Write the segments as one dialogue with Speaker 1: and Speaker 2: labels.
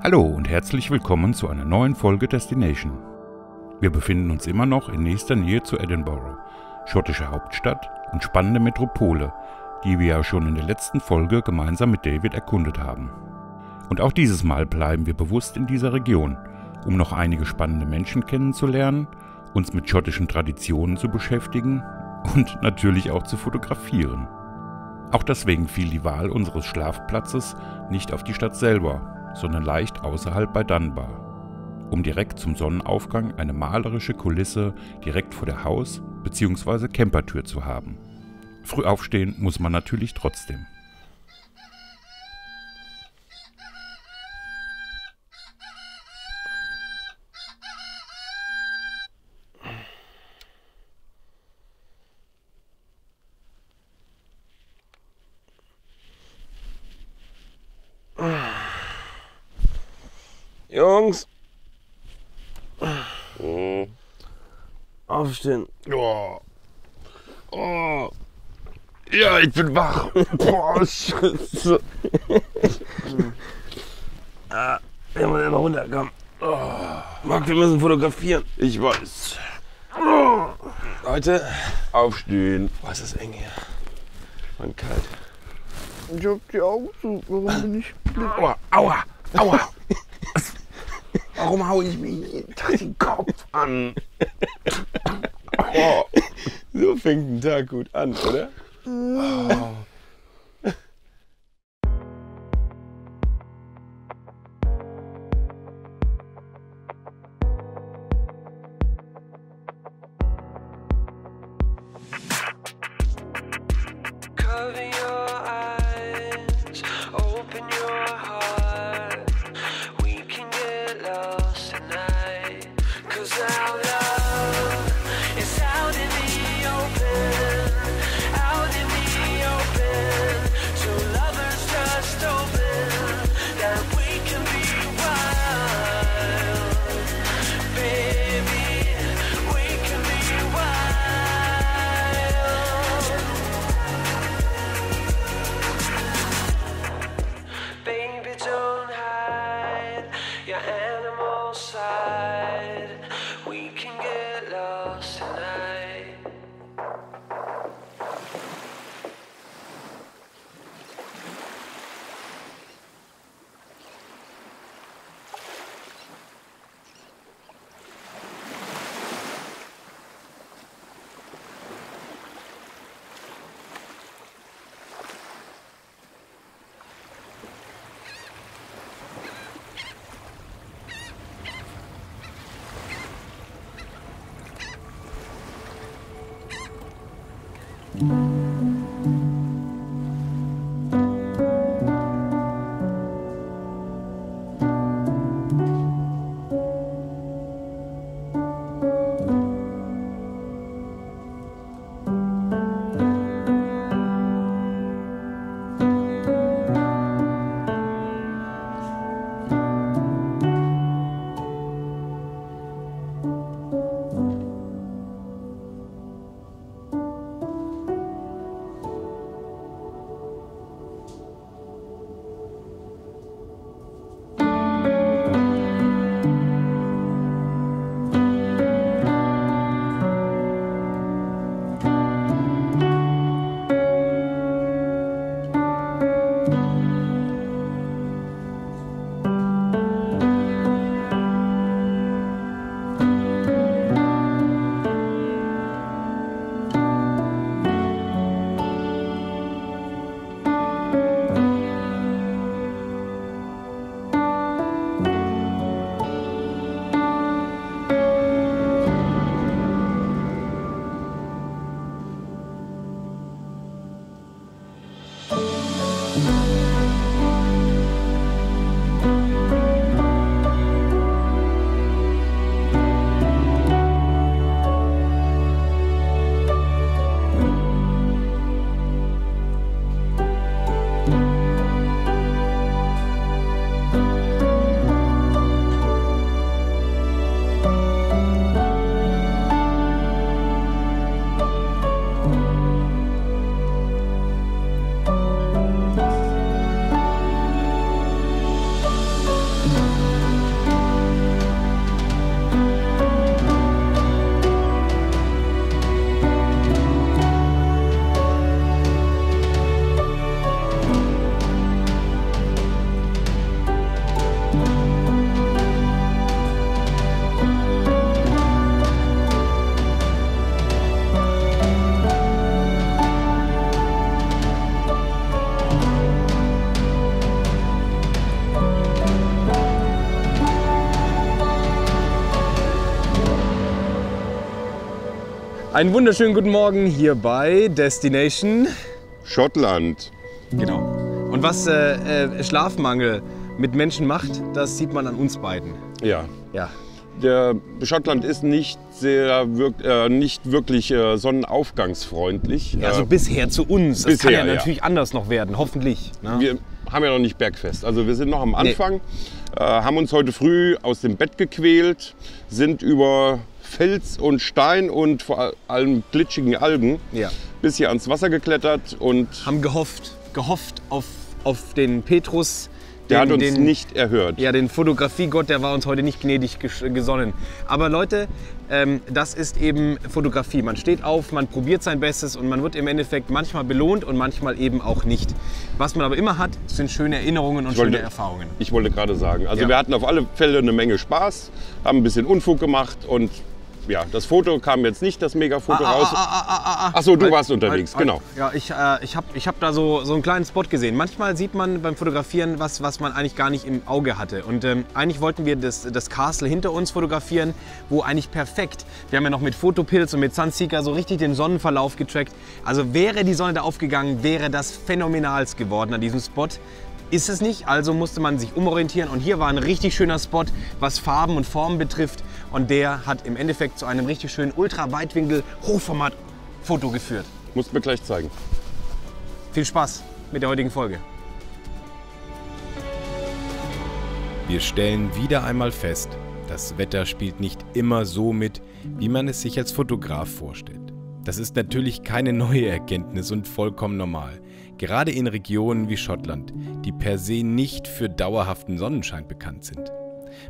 Speaker 1: Hallo und herzlich willkommen zu einer neuen Folge Destination. Wir befinden uns immer noch in nächster Nähe zu Edinburgh, schottische Hauptstadt und spannende Metropole, die wir ja schon in der letzten Folge gemeinsam mit David erkundet haben. Und auch dieses Mal bleiben wir bewusst in dieser Region, um noch einige spannende Menschen kennenzulernen, uns mit schottischen Traditionen zu beschäftigen und natürlich auch zu fotografieren. Auch deswegen fiel die Wahl unseres Schlafplatzes nicht auf die Stadt selber, sondern leicht außerhalb bei Dabei, um direkt zum Sonnenaufgang eine malerische Kulisse direkt vor der Haus- bzw. Campertür zu haben. Früh aufstehen muss man natürlich trotzdem.
Speaker 2: Jungs! Aufstehen.
Speaker 3: Oh. Oh. Ja, ich bin wach. Boah, Scheiße.
Speaker 2: Wir müssen noch runterkommen. Marc, wir müssen fotografieren.
Speaker 3: Ich weiß.
Speaker 2: Leute,
Speaker 3: Aufstehen.
Speaker 2: boah, ist das eng hier. Und kalt.
Speaker 3: Ich hab die Augen zu. Warum bin ich blind?
Speaker 2: Aua, aua, aua. Warum hau ich mir jeden Tag den Kopf an?
Speaker 3: Oh.
Speaker 2: So fängt ein Tag gut an, oder? Oh.
Speaker 4: Einen wunderschönen guten Morgen hier bei Destination
Speaker 2: Schottland.
Speaker 4: Genau. Und was Schlafmangel mit Menschen macht, das sieht man an uns beiden.
Speaker 2: Ja.
Speaker 4: Ja.
Speaker 2: Schottland ist nicht wirklich sonnenaufgangsfreundlich.
Speaker 4: Also bisher zu uns. Das
Speaker 2: bisher,
Speaker 4: kann ja natürlich anders noch werden, hoffentlich. Ne?
Speaker 2: Wir haben ja noch nicht bergfest. Also wir sind noch am Anfang, haben uns heute früh aus dem Bett gequält, sind über Fels und Stein und vor allem glitschigen Algen bis hier ans Wasser geklettert und
Speaker 4: haben gehofft auf den Petrus.
Speaker 2: Der hat uns nicht erhört.
Speaker 4: Ja, den Fotografiegott, der war uns heute nicht gnädig gesonnen. Aber Leute, das ist eben Fotografie. Man steht auf, man probiert sein Bestes und man wird im Endeffekt manchmal belohnt und manchmal eben auch nicht. Was man aber immer hat, sind schöne Erinnerungen und schöne Erfahrungen.
Speaker 2: Ich wollte gerade sagen, also wir hatten auf alle Fälle eine Menge Spaß, haben ein bisschen Unfug gemacht und ja, das Foto kam jetzt nicht, das Mega-Foto raus. Achso, du warst unterwegs, genau.
Speaker 4: Ja, ich hab da so einen kleinen Spot gesehen. Manchmal sieht man beim Fotografieren was man eigentlich gar nicht im Auge hatte. Und eigentlich wollten wir das Castle hinter uns fotografieren, wo eigentlich perfekt. Wir haben ja noch mit Fotopilz und mit Sunseeker so richtig den Sonnenverlauf getrackt. Also wäre die Sonne da aufgegangen, wäre das phänomenal geworden an diesem Spot. Ist es nicht, also musste man sich umorientieren und hier war ein richtig schöner Spot, was Farben und Formen betrifft und der hat im Endeffekt zu einem richtig schönen Ultra-Weitwinkel-Hochformat-Foto geführt.
Speaker 2: Musst mir gleich zeigen.
Speaker 4: Viel Spaß mit der heutigen Folge.
Speaker 5: Wir stellen wieder einmal fest, das Wetter spielt nicht immer so mit, wie man es sich als Fotograf vorstellt. Das ist natürlich keine neue Erkenntnis und vollkommen normal. Gerade in Regionen wie Schottland, die per se nicht für dauerhaften Sonnenschein bekannt sind.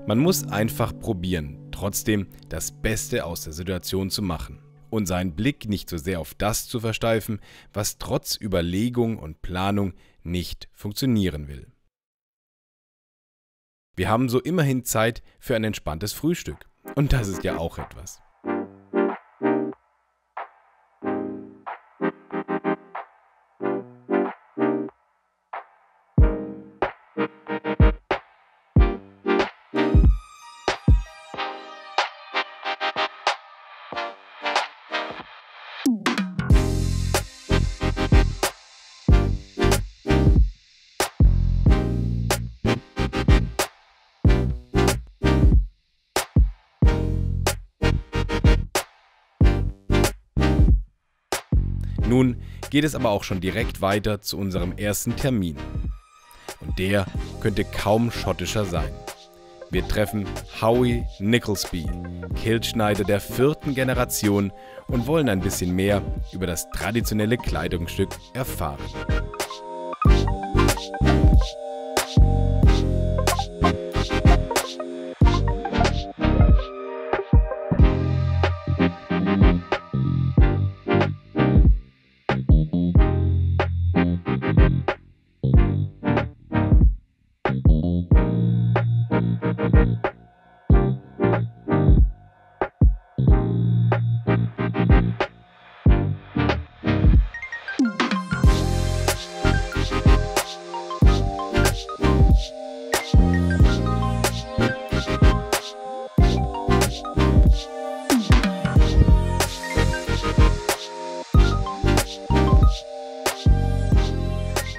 Speaker 5: Man muss einfach probieren, trotzdem das Beste aus der Situation zu machen und seinen Blick nicht so sehr auf das zu versteifen, was trotz Überlegung und Planung nicht funktionieren will. Wir haben so immerhin Zeit für ein entspanntes Frühstück und das ist ja auch etwas. Nun geht es aber auch schon direkt weiter zu unserem ersten Termin. Und der könnte kaum schottischer sein. Wir treffen Howie Nicholsby, Kiltschneider der 4. Generation und wollen ein bisschen mehr über das traditionelle Kleidungsstück erfahren.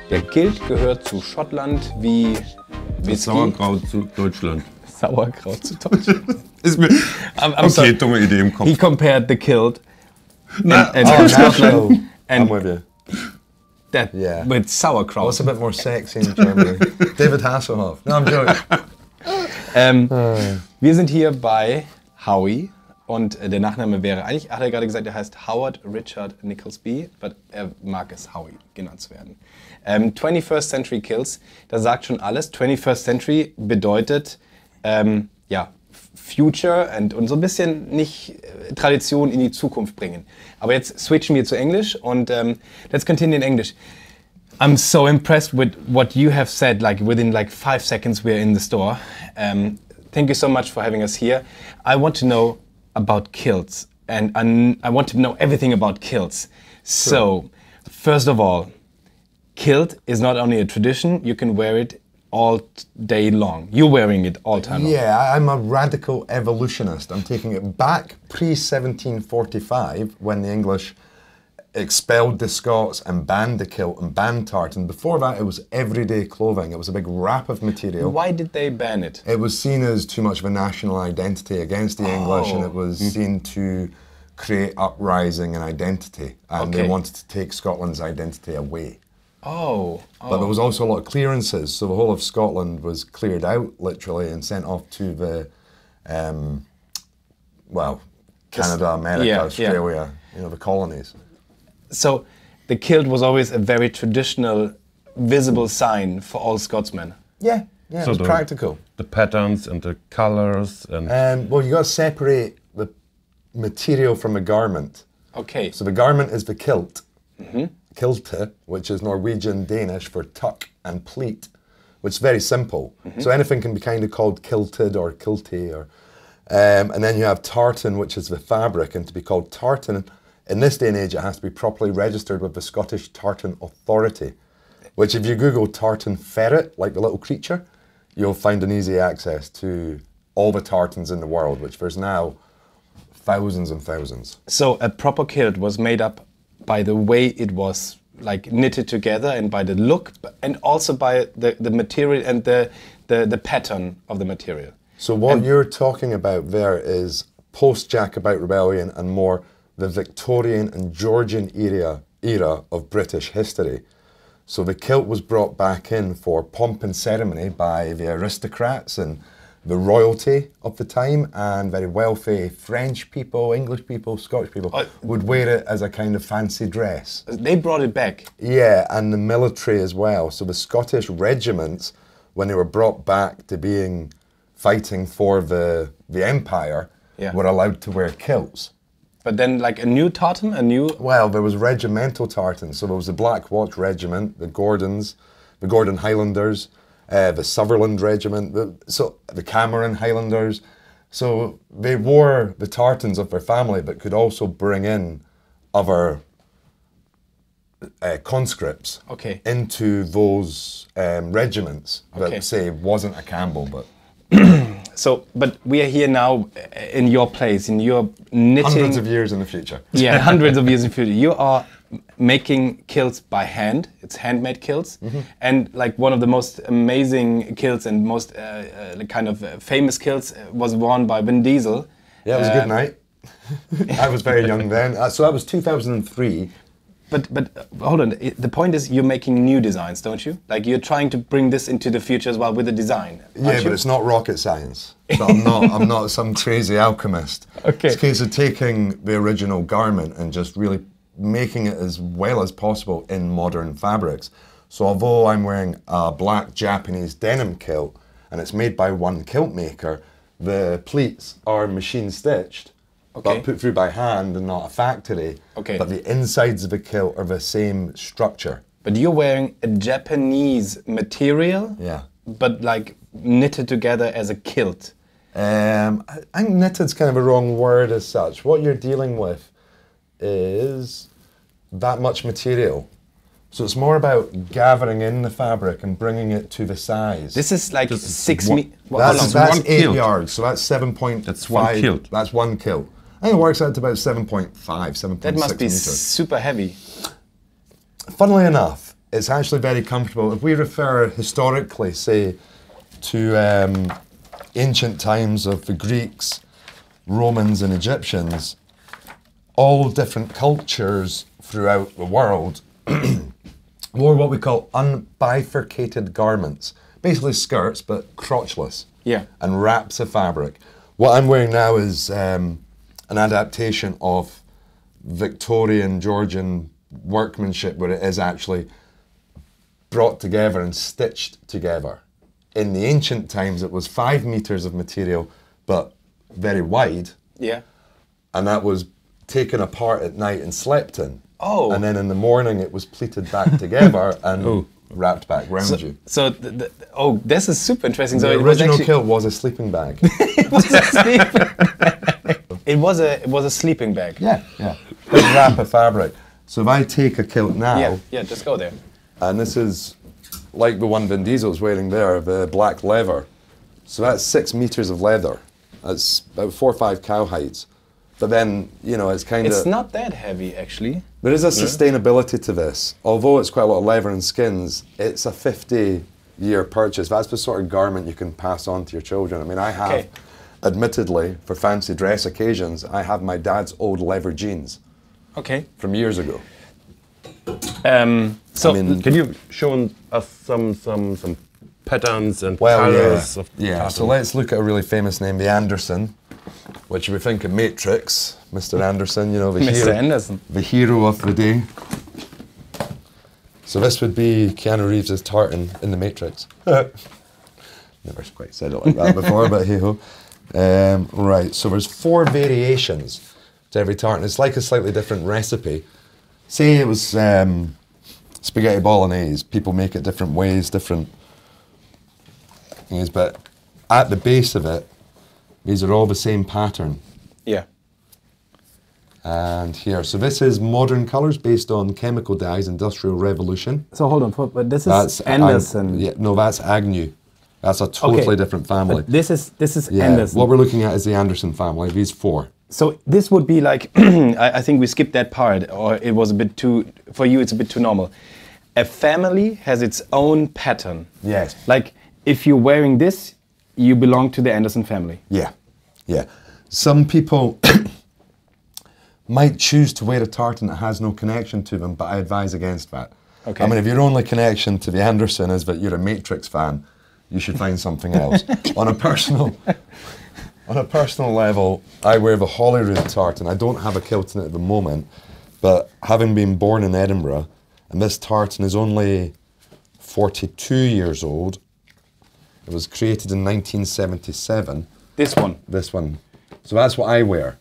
Speaker 4: Der Kilt gehört zu Schottland wie Whisky.
Speaker 2: Sauerkraut zu Deutschland.
Speaker 4: Sauerkraut zu Deutschland.
Speaker 2: Ist mir okay, dumme Idee im Kopf.
Speaker 4: He compared the Kilt
Speaker 6: Oh,
Speaker 4: Scotland
Speaker 6: I'm with you.
Speaker 4: that with sauerkraut.
Speaker 6: What's a bit more sexy in Germany? David Hasselhoff. No, I'm joking.
Speaker 4: Wir sind hier bei Howie und der Nachname wäre eigentlich, hat er gerade gesagt, er heißt Howard Richard Nicholsby, aber er mag es Howie genannt zu werden. 21st Century Kilts, das sagt schon alles. 21st Century bedeutet Future und so ein bisschen nicht Tradition in die Zukunft bringen. Aber jetzt switchen wir zu Englisch und let's continue in English. I'm so impressed with what you have said, like within like 5 seconds we're in the store. Thank you so much for having us here. I want to know about kilts and I want to know everything about kilts. So, first of all, kilt is not only a tradition, you can wear it
Speaker 5: all day long. You're wearing it all time long.
Speaker 6: Yeah, I'm a radical evolutionist. I'm taking it back pre-1745 when the English expelled the Scots and banned the kilt and banned tartan. Before that, it was everyday clothing. It was a big wrap of material.
Speaker 5: Why did they ban it?
Speaker 6: It was seen as too much of a national identity against the English, and it was seen to create uprising and identity. And they wanted to take Scotland's identity away. But there was also a lot of clearances, so the whole of Scotland was cleared out, literally, and sent off to the, well, Canada, America, Australia, you know, the colonies.
Speaker 5: So the kilt was always a very traditional, visible sign for all Scotsmen.
Speaker 6: Yeah, yeah, so it was practical.
Speaker 2: The patterns and the colors and...
Speaker 6: well, you got to separate the material from the garment.
Speaker 5: Okay.
Speaker 6: So the garment is the kilt. Kilte, which is Norwegian Danish for tuck and pleat, which is very simple. So anything can be kind of called kilted or kilty, or, and then you have tartan, which is the fabric, and to be called tartan, in this day and age, it has to be properly registered with the Scottish Tartan Authority, which if you Google tartan ferret, like the little creature, you'll find an easy access to all the tartans in the world, which there's now thousands and thousands.
Speaker 5: So a proper kilt was made up by the way it was like knitted together and by the look and also by the material and the pattern of the material.
Speaker 6: So what you're talking about there is post-Jacobite rebellion and more the Victorian and Georgian era of British history. So the kilt was brought back in for pomp and ceremony by the aristocrats and the royalty of the time, and very wealthy French people, English people, Scottish people would wear it as a kind of fancy dress.
Speaker 5: They brought it back.
Speaker 6: Yeah, and the military as well. So the Scottish regiments, when they were brought back to fighting for the empire, were allowed to wear kilts.
Speaker 5: But then like a new tartan,
Speaker 6: Well, there was regimental tartan. So there was the Black Watch Regiment, the Gordons, the Gordon Highlanders, the Sutherland Regiment, the Cameron Highlanders. So they wore the tartans of their family, but could also bring in other conscripts into those regiments that, say, wasn't a Campbell, but...
Speaker 5: So, but we are here now in your place, in your knitting...
Speaker 6: Hundreds of years in the future.
Speaker 5: Yeah, hundreds of years in the future. You are making kilts by hand. It's handmade kilts. And like one of the most amazing kilts and most kind of famous kilts was worn by Vin Diesel.
Speaker 6: Yeah, it was a good night. I was very young then. So that was 2003.
Speaker 5: But hold on, the point is you're making new designs, don't you? Like you're trying to bring this into the future as well with the design.
Speaker 6: Yeah, but it's not rocket science. So I'm not some crazy alchemist.
Speaker 5: Okay.
Speaker 6: It's a case of taking the original garment and just really making it as well as possible in modern fabrics. So although I'm wearing a black Japanese denim kilt and it's made by one kilt maker, the pleats are machine stitched. But put through by hand and not a factory. But the insides of the kilt are the same structure.
Speaker 5: But you're wearing a Japanese material, but like knitted together as a kilt.
Speaker 6: I think knitted's kind of a wrong word as such. What you're dealing with is that much material. So it's more about gathering in the fabric and bringing it to the size.
Speaker 5: This is like 6 meters.
Speaker 6: That's 8 yards, so that's 7.5.
Speaker 2: That's one kilt.
Speaker 6: That's one kilt. I think it works out to about 7.5, 7.6
Speaker 5: That must be
Speaker 6: meters.
Speaker 5: super heavy.
Speaker 6: Funnily enough, it's actually very comfortable. If we refer historically, say, to ancient times of the Greeks, Romans and Egyptians, all different cultures throughout the world wore what we call unbifurcated garments. Basically skirts, but crotchless.
Speaker 5: Yeah.
Speaker 6: And wraps of fabric. What I'm wearing now is an adaptation of Victorian Georgian workmanship where it is actually brought together and stitched together. In the ancient times, it was 5 meters of material, but very wide.
Speaker 5: Yeah.
Speaker 6: And that was taken apart at night and slept in.
Speaker 5: Oh.
Speaker 6: And then in the morning, it was pleated back together and wrapped back round you.
Speaker 5: So, this is super interesting.
Speaker 6: The original kilt was a sleeping bag.
Speaker 5: It was a sleeping bag. It was a sleeping bag.
Speaker 6: Yeah, yeah. Big wrap of fabric. So if I take a kilt now...
Speaker 5: Yeah, just go there.
Speaker 6: And this is like the one Vin Diesel's wearing there, the black leather. So that's 6 meters of leather. That's about 4 or 5 cowhides. But then, you know, it's kind of...
Speaker 4: It's not that heavy, actually.
Speaker 6: There is a sustainability to this. Although it's quite a lot of leather and skins, it's a 50-year purchase. That's the sort of garment you can pass on to your children. I mean, I have, admittedly, for fancy dress occasions, I have my dad's old leather jeans.
Speaker 4: Okay.
Speaker 6: From years ago.
Speaker 4: So,
Speaker 6: I mean,
Speaker 2: Can you show us some patterns and
Speaker 6: well,
Speaker 2: colors of
Speaker 6: yeah. So let's look at a really famous name, the Anderson, which we think of Matrix, Mr. Anderson, you know, the hero of the day. So this would be Keanu Reeves' tartan in the Matrix. Never quite said it like that before, but hey-ho. Right, so there's 4 variations to every tartan. It's like a slightly different recipe. Say it was spaghetti bolognese. People make it different ways, different things, but at the base of it, these are all the same pattern.
Speaker 4: Yeah.
Speaker 6: And here, so this is modern colours based on chemical dyes, Industrial Revolution.
Speaker 7: So hold on, but this is Anderson.
Speaker 6: Yeah, no, that's Agnew. That's a totally different family.
Speaker 7: But this is Anderson.
Speaker 6: What we're looking at is the Anderson family, these 4.
Speaker 7: So this would be like,
Speaker 4: I think we skipped that part, or it was a bit too, for you it's a bit too normal. A family has its own pattern.
Speaker 6: Yes.
Speaker 7: like if you're wearing this, you belong to the Anderson family.
Speaker 6: Yeah, yeah. Some people might choose to wear a tartan that has no connection to them, but I advise against that.
Speaker 7: Okay.
Speaker 6: I mean, if your only connection to the Anderson is that you're a Matrix fan, you should find something else. On a personal level, I wear the Holyrood tartan. I don't have a kilt in it at the moment, but having been born in Edinburgh, and this tartan is only 42 years old. It was created in 1977.
Speaker 7: This one.
Speaker 6: This one. So that's what I wear.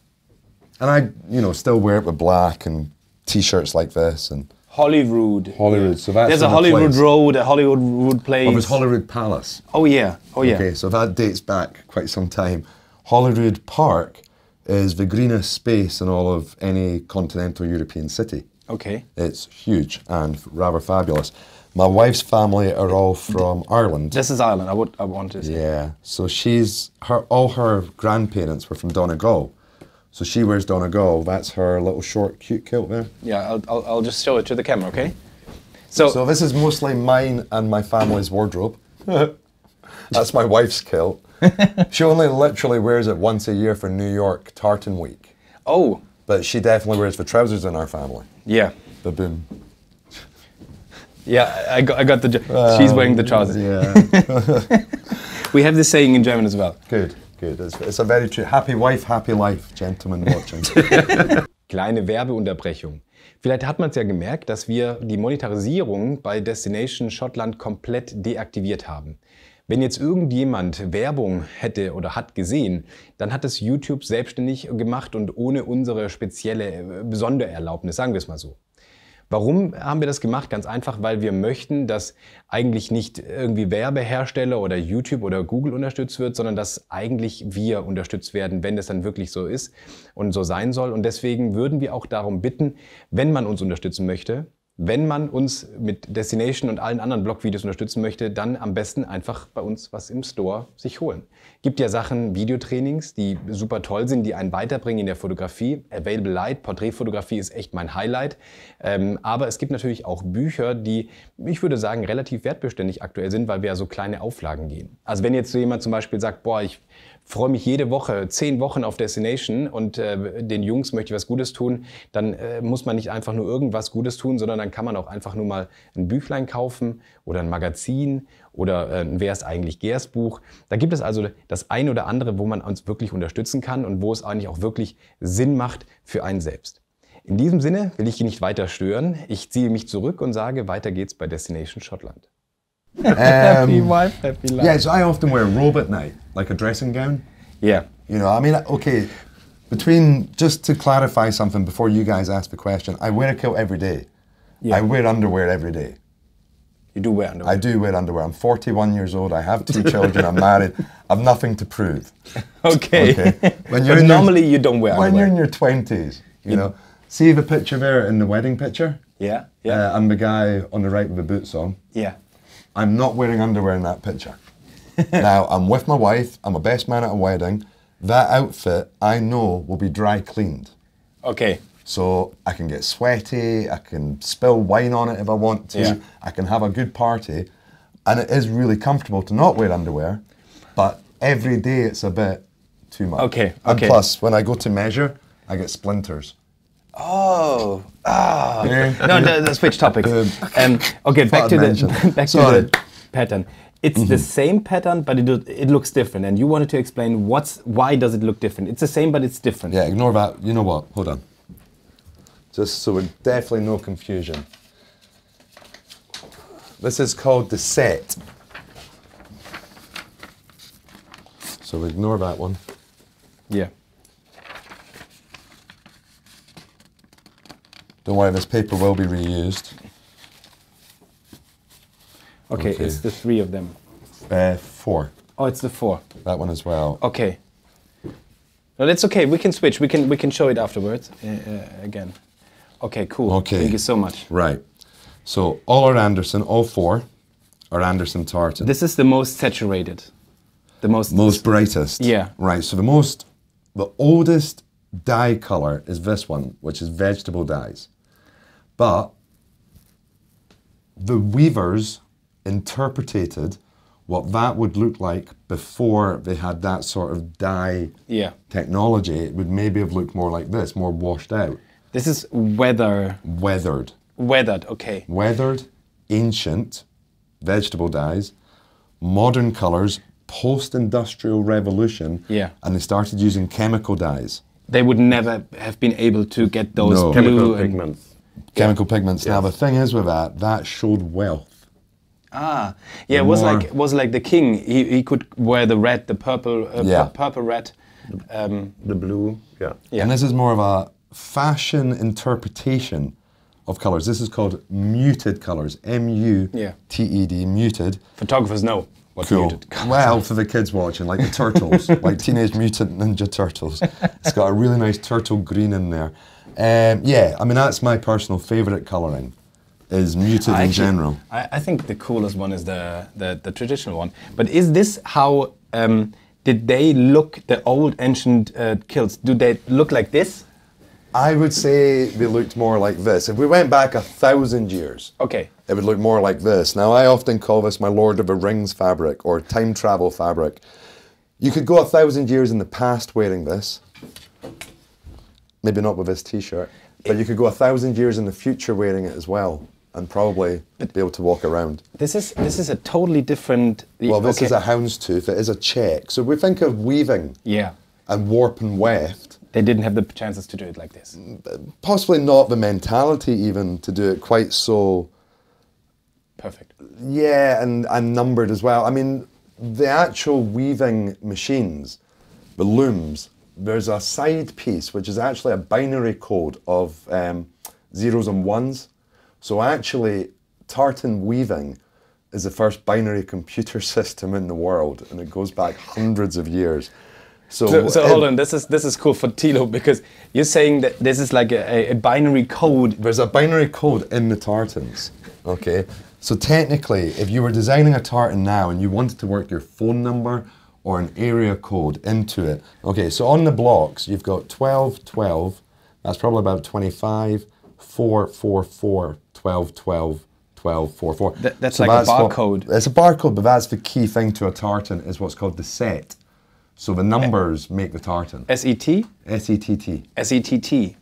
Speaker 6: And I, you know, still wear it with black and t-shirts like this and
Speaker 7: Holyrood.
Speaker 6: Holyrood. So that's
Speaker 7: There's a Holyrood Road, a Holyrood Place.
Speaker 6: Oh, there's Holyrood Palace.
Speaker 7: Oh yeah. Oh yeah.
Speaker 6: Okay, so that dates back quite some time. Holyrood Park is the greenest space in all of any continental European city.
Speaker 7: Okay.
Speaker 6: It's huge and rather fabulous. My wife's family are all from Ireland.
Speaker 7: This is Ireland. I want to say.
Speaker 6: Yeah. So all her grandparents were from Donegal. So she wears Donegal. That's her little short, cute kilt there.
Speaker 7: Yeah. I'll just show it to the camera. Okay.
Speaker 6: So this is mostly mine and my family's wardrobe. That's my wife's kilt. She only literally wears it once a year for New York Tartan Week.
Speaker 7: Oh.
Speaker 6: But she definitely wears the trousers in our family.
Speaker 7: Yeah.
Speaker 6: Ba-boom.
Speaker 7: Yeah, I got the. She's wearing the trousers.
Speaker 6: Yeah.
Speaker 7: We have this saying in German as well.
Speaker 6: Good, good. It's a very true. Happy wife, happy life, gentlemen watching.
Speaker 4: Kleine Werbeunterbrechung. Vielleicht hat man es ja gemerkt, dass wir die Monetarisierung bei Destination Schottland komplett deaktiviert haben. Wenn jetzt irgendjemand Werbung hätte oder hat gesehen, dann hat es YouTube selbstständig gemacht und ohne unsere spezielle Sondererlaubnis, sagen wir es mal so. Warum haben wir das gemacht? Ganz einfach, weil wir möchten, dass eigentlich nicht irgendwie Werbehersteller oder YouTube oder Google unterstützt wird, sondern dass eigentlich wir unterstützt werden, wenn es dann wirklich so ist und so sein soll. Und deswegen würden wir auch darum bitten, wenn man uns unterstützen möchte, wenn man uns mit Destination und allen anderen Blogvideos unterstützen möchte, dann am besten einfach bei uns was im Store sich holen. Gibt ja Sachen, Videotrainings, die super toll sind, die einen weiterbringen in der Fotografie. Available Light, Porträtfotografie ist echt mein Highlight. Aber es gibt natürlich auch Bücher, die, ich würde sagen, relativ wertbeständig aktuell sind, weil wir ja so kleine Auflagen gehen. Also wenn jetzt so jemand zum Beispiel sagt, boah, ich freue mich jede Woche, 10 Wochen auf Destination und den Jungs möchte ich was Gutes tun, dann muss man nicht einfach nur irgendwas Gutes tun, sondern dann kann man auch einfach nur mal ein Büchlein kaufen oder ein Magazin oder ein Wer ist eigentlich Gerst Buch. Da gibt es also das ein oder andere, wo man uns wirklich unterstützen kann und wo es eigentlich auch wirklich Sinn macht für einen selbst. In diesem Sinne will ich ihn nicht weiter stören. Ich ziehe mich zurück und sage, weiter geht's bei Destination Schottland.
Speaker 7: Happy wife, happy life.
Speaker 6: Yeah, so I often wear a robe at night, like a dressing gown.
Speaker 7: Yeah.
Speaker 6: You know, I mean, okay, just to clarify something before you guys ask the question, I wear a kilt every day.
Speaker 7: Yeah.
Speaker 6: I wear underwear every day.
Speaker 7: You do wear underwear?
Speaker 6: I do wear underwear. I'm 41 years old, I have 2 children, I'm married, I've nothing to prove.
Speaker 7: Okay.
Speaker 6: When
Speaker 7: But normally you don't wear underwear.
Speaker 6: When you're in your 20s, you know, see the picture there in the wedding picture?
Speaker 7: Yeah, yeah.
Speaker 6: I'm the guy on the right with the boots on.
Speaker 7: Yeah.
Speaker 6: I'm not wearing underwear in that picture. Now, I'm with my wife, I'm a best man at a wedding. That outfit, I know, will be dry cleaned.
Speaker 4: Okay.
Speaker 6: So I can get sweaty, I can spill wine on it if I want to, I can have a good party. And it is really comfortable to not wear underwear, but every day it's a bit too much.
Speaker 4: Okay,
Speaker 6: And
Speaker 4: okay.
Speaker 6: plus, when I go to measure, I get splinters.
Speaker 4: Oh, no, switch topics. Okay, back to the pattern. It's the same pattern, but it looks different. And you wanted to explain why does it look different? It's the same, but it's different.
Speaker 6: Yeah, ignore that. You know what? Hold on. Just so we're definitely no confusion. This is called the set. So we ignore that one.
Speaker 4: Yeah.
Speaker 6: Don't worry, this paper will be reused.
Speaker 4: Okay, it's the 3 of them.
Speaker 6: 4.
Speaker 4: Oh, it's the 4.
Speaker 6: That one as well.
Speaker 4: Okay. No, that's okay. We can switch. We can show it afterwards again. Okay, cool.
Speaker 6: Okay.
Speaker 4: Thank you so much.
Speaker 6: Right. So all are Anderson, all 4 are Anderson tartan.
Speaker 4: This is the most saturated. The
Speaker 6: most brightest.
Speaker 4: Yeah.
Speaker 6: Right. So the oldest dye color is this one, which is vegetable dyes. But the weavers interpreted what that would look like before they had that sort of dye technology. It would maybe have looked more like this, more washed out.
Speaker 4: This is weathered. Weathered, okay.
Speaker 6: Weathered, ancient, vegetable dyes, modern colours, post-industrial revolution, and they started using chemical dyes.
Speaker 4: They would never have been able to get those blue
Speaker 2: chemical pigments.
Speaker 6: Chemical pigments. Yes. Now the thing is with that showed wealth.
Speaker 4: Ah, yeah, it was like the king. He could wear the red, the purple, purple red,
Speaker 2: the blue. Yeah.
Speaker 6: And this is more of a fashion interpretation of colours. This is called muted colours. M-U-T-E-D, muted.
Speaker 4: Photographers know what muted colours.
Speaker 6: Well, for the kids watching, like the turtles, like Teenage Mutant Ninja Turtles. It's got a really nice turtle green in there. Yeah, I mean, that's my personal favourite colouring, is muted in general.
Speaker 4: I think the coolest one is the traditional one. But is this how, did they look, the old ancient kilts, do they look like this?
Speaker 6: I would say they looked more like this. If we went back 1,000 years, it would look more like this. Now, I often call this my Lord of the Rings fabric or time travel fabric. You could go 1,000 years in the past wearing this. Maybe not with this t-shirt, but you could go 1,000 years in the future wearing it as well, and probably be able to walk around.
Speaker 4: This is a totally different.
Speaker 6: Well, this is a houndstooth. It is a check. So we think of weaving, and warp and weft.
Speaker 4: They didn't have the chances to do it like this.
Speaker 6: Possibly not the mentality even to do it quite so
Speaker 4: perfect.
Speaker 6: Yeah, and numbered as well. I mean, the actual weaving machines, the looms. There's a side piece which is actually a binary code of zeros and ones. So actually, tartan weaving is the first binary computer system in the world, and it goes back hundreds of years. So
Speaker 4: hold on, this is cool for Tilo, because you're saying that this is like a binary code.
Speaker 6: There's a binary code in the tartans, okay? So technically, if you were designing a tartan now and you wanted to work your phone number or an area code into it. Okay, so on the blocks, you've got 12, 12, that's probably about 25, 4, 4, 4, 12, 12, 12, 4, 4.
Speaker 4: That's like a barcode.
Speaker 6: It's a barcode, but that's the key thing to a tartan, is what's called the set. So the numbers make the tartan.
Speaker 4: S-E-T?
Speaker 6: S-E-T-T.
Speaker 4: S-E-T-T.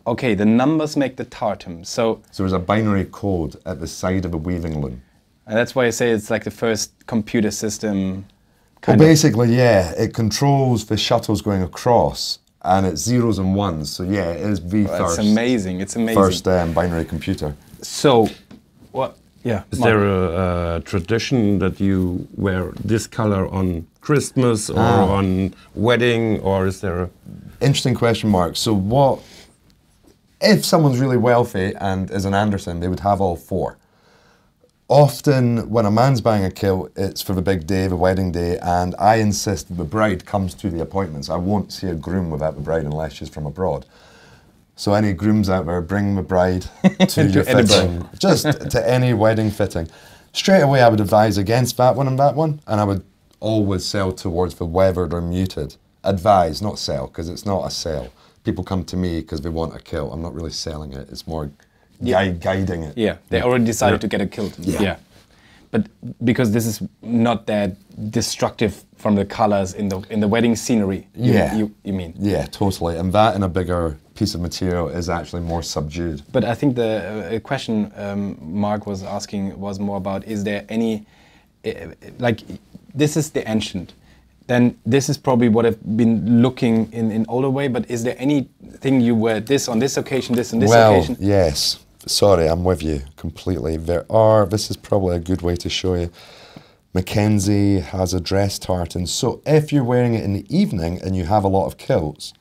Speaker 4: Okay, the numbers make the tartan. So
Speaker 6: there's a binary code at the side of a weaving loom.
Speaker 4: And that's why I say it's like the first computer system.
Speaker 6: Well, basically, yeah, it controls the shuttles going across, and it's zeros and ones. So yeah, it is the first.
Speaker 4: It's amazing. It's amazing.
Speaker 6: First binary computer.
Speaker 4: So, what? Yeah.
Speaker 2: Is there a tradition that you wear this color on Christmas or on wedding, or is there a...
Speaker 6: Interesting question, Mark. So what, if someone's really wealthy and is an Anderson, they would have all 4. Often when a man's buying a kilt, it's for the big day, the wedding day, and I insist that the bride comes to the appointments. I won't see a groom without the bride unless she's from abroad. So any grooms out there, bring the bride to your fitting, just to any wedding fitting. straight away I would advise against that one and that one, and I would always sell towards the weathered or muted. Advise, not sell, because it's not a sell. People come to me because they want a kilt. I'm not really selling it. It's more guiding it.
Speaker 7: Yeah, they already decided to get a kilt.
Speaker 6: Yeah.
Speaker 7: But because this is not that destructive from the colors in the wedding scenery, you mean?
Speaker 6: Yeah, totally. And that in a bigger piece of material is actually more subdued.
Speaker 7: But I think the question Mark was asking was more about, is there any, like, this is the ancient, then this is probably what I've been looking in older way, but is there anything you wear this on this occasion, this on this occasion?
Speaker 6: Well, yes. Sorry, I'm with you completely. This is probably a good way to show you. Mackenzie has a dress tartan, so if you're wearing it in the evening and you have a lot of kilts,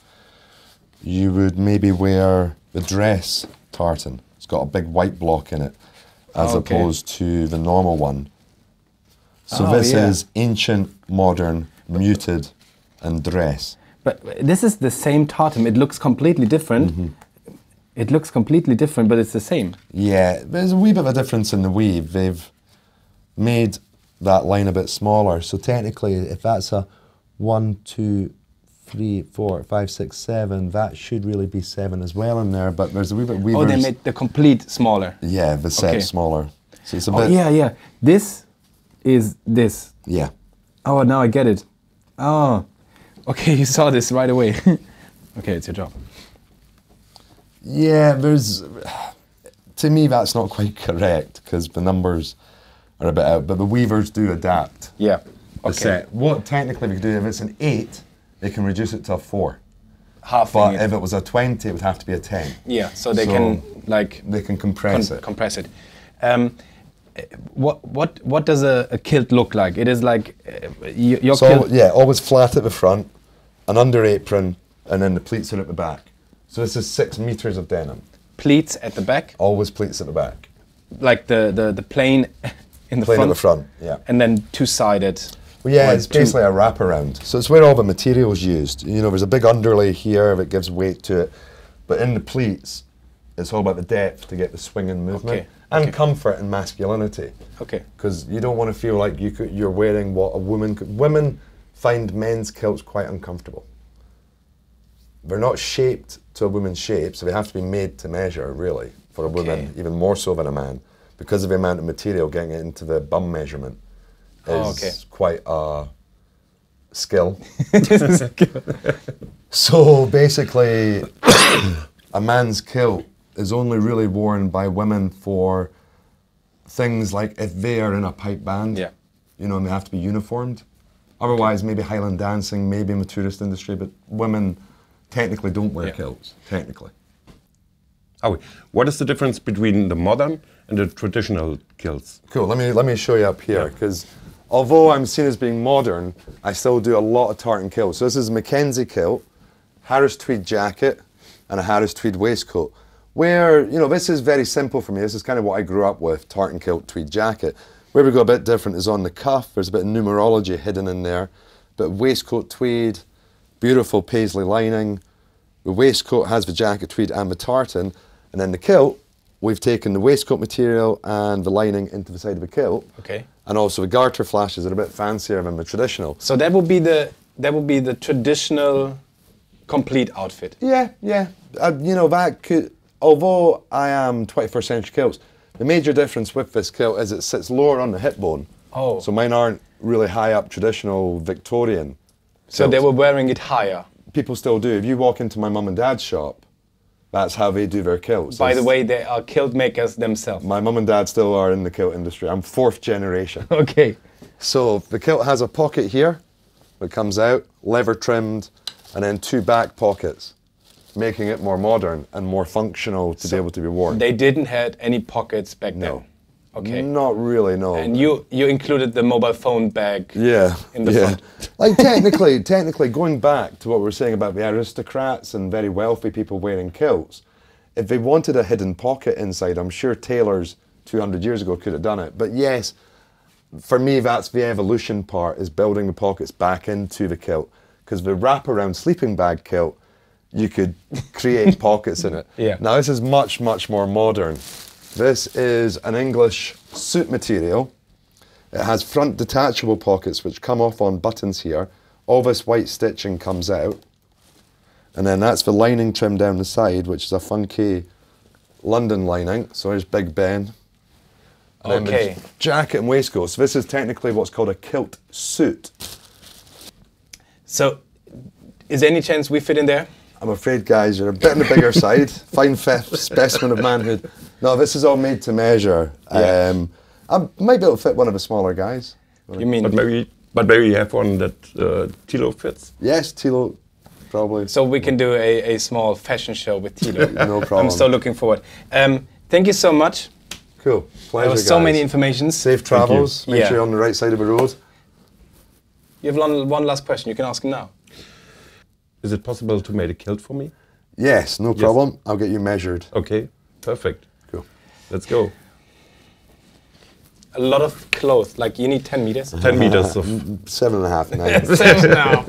Speaker 6: you would maybe wear the dress tartan. It's got a big white block in it, as opposed to the normal one. So this is ancient, modern, muted, and dress.
Speaker 7: But this is the same tartan. It looks completely different. It looks completely different, but it's the same. Yeah,
Speaker 6: there's a wee bit of a difference in the weave. They've made that line a bit smaller. So technically, if that's a 1, 2, 3, 4, 5, 6, 7, that should really be 7 as well in there. But there's a wee bit weavers.
Speaker 7: Oh, they made the complete smaller.
Speaker 6: Yeah, the set smaller. So it's a bit.
Speaker 7: Yeah. This is this.
Speaker 6: Yeah.
Speaker 7: Oh, now I get it. Oh, okay. You saw this right away. Okay, it's your job.
Speaker 6: Yeah, to me that's not quite correct because the numbers are a bit out, but the weavers do adapt.
Speaker 7: Yeah,
Speaker 6: the set. What technically we could do, if it's an 8, they can reduce it to a 4.
Speaker 7: But
Speaker 6: if it was a 20, it would have to be a 10.
Speaker 7: Yeah, so they can like...
Speaker 6: They can compress it.
Speaker 7: Compress it. What does a kilt look like? It is like your kilt...
Speaker 6: Yeah, always flat at the front, an under apron, and then the pleats are at the back. So this is 6 meters of denim.
Speaker 7: Pleats at the back?
Speaker 6: Always pleats at the back.
Speaker 7: Like the plain in the front?
Speaker 6: Plain at the front, yeah.
Speaker 7: And then two-sided?
Speaker 6: Well, yeah, it's basically a wraparound. So it's where all the material's used. You know, there's a big underlay here that gives weight to it. But in the pleats, it's all about the depth to get the swing and movement. And comfort and masculinity. Okay. Because you don't want to feel like you're wearing what a woman could. Women find men's kilts quite uncomfortable. They're not shaped to a woman's shape, so they have to be made to measure, really, for a woman, even more so than a man, because of the amount of material getting it into the bum measurement is quite a skill. So basically, a man's kilt is only really worn by women for things like if they are in a pipe band, you know, and they have to be uniformed. Otherwise, maybe Highland dancing, maybe in the tourist industry, but women technically don't wear kilts, technically.
Speaker 2: Howie, what is the difference between the modern and the traditional kilts?
Speaker 6: Cool, let me show you up here, because although I'm seen as being modern, I still do a lot of tartan kilts. So this is a Mackenzie kilt, Harris tweed jacket, and a Harris tweed waistcoat. Where, you know, this is very simple for me. This is kind of what I grew up with, tartan kilt, tweed jacket. Where we go a bit different is on the cuff. There's a bit of numerology hidden in there. But waistcoat tweed, beautiful paisley lining. The waistcoat has the jacket tweed and the tartan. And then the kilt, we've taken the waistcoat material and the lining into the side of the kilt. Okay. And also the garter flashes are a bit fancier than the traditional.
Speaker 7: So that would be the traditional complete outfit.
Speaker 6: Yeah. You know, that could, although I am 21st century kilts, the major difference with this kilt is it sits lower on the hip bone. Oh. So mine aren't really high up traditional Victorian.
Speaker 7: So they were wearing it higher?
Speaker 6: People still do. If you walk into my mum and dad's shop, that's how they do their kilts.
Speaker 7: By the way, they are kilt makers themselves.
Speaker 6: My mum and dad still are in the kilt industry. I'm 4th generation.
Speaker 7: Okay.
Speaker 6: So the kilt has a pocket here that comes out, leather trimmed, and then 2 back pockets, making it more modern and more functional to be able to be worn.
Speaker 7: They didn't have any pockets back then? Okay.
Speaker 6: Not really, no.
Speaker 7: And you included the mobile phone bag in the front?
Speaker 6: Like technically, going back to what we were saying about the aristocrats and very wealthy people wearing kilts, if they wanted a hidden pocket inside, I'm sure tailors 200 years ago could have done it. But yes, for me, that's the evolution part, is building the pockets back into the kilt. Because the wraparound sleeping bag kilt, you could create pockets in it. Yeah. Now this is much, much more modern. This is an English suit material, It has front detachable pockets which come off on buttons here. All this white stitching comes out. And then that's the lining trimmed down the side, which is a funky London lining. So there's Big Ben. And then the jacket and waistcoat. So this is technically what's called a kilt suit.
Speaker 7: So, is there any chance we fit in there?
Speaker 6: I'm afraid, guys, you're a bit on the bigger side. Fine specimen of manhood. No, this is all made to measure.
Speaker 7: Yeah.
Speaker 6: I might be able to fit one of the smaller guys.
Speaker 7: You mean?
Speaker 2: But maybe you have one that Tilo fits?
Speaker 6: Yes, Tilo, probably.
Speaker 7: So we can do a small fashion show with Tilo.
Speaker 6: No problem.
Speaker 7: I'm so looking forward. Thank you so much.
Speaker 6: Cool. Pleasure,
Speaker 7: There was so many informations.
Speaker 6: Safe travels. Make
Speaker 7: Yeah.
Speaker 6: sure you're on the right side of the road.
Speaker 7: You have one last question. You can ask him now.
Speaker 2: Is it possible to make a kilt for me?
Speaker 6: Yes, no problem. I'll get you measured.
Speaker 2: Okay, perfect.
Speaker 6: Cool.
Speaker 2: Let's go.
Speaker 7: A lot of clothes. Like you need 10 meters.
Speaker 2: 10 meters of...
Speaker 6: 7.5, 9.
Speaker 7: 7 now.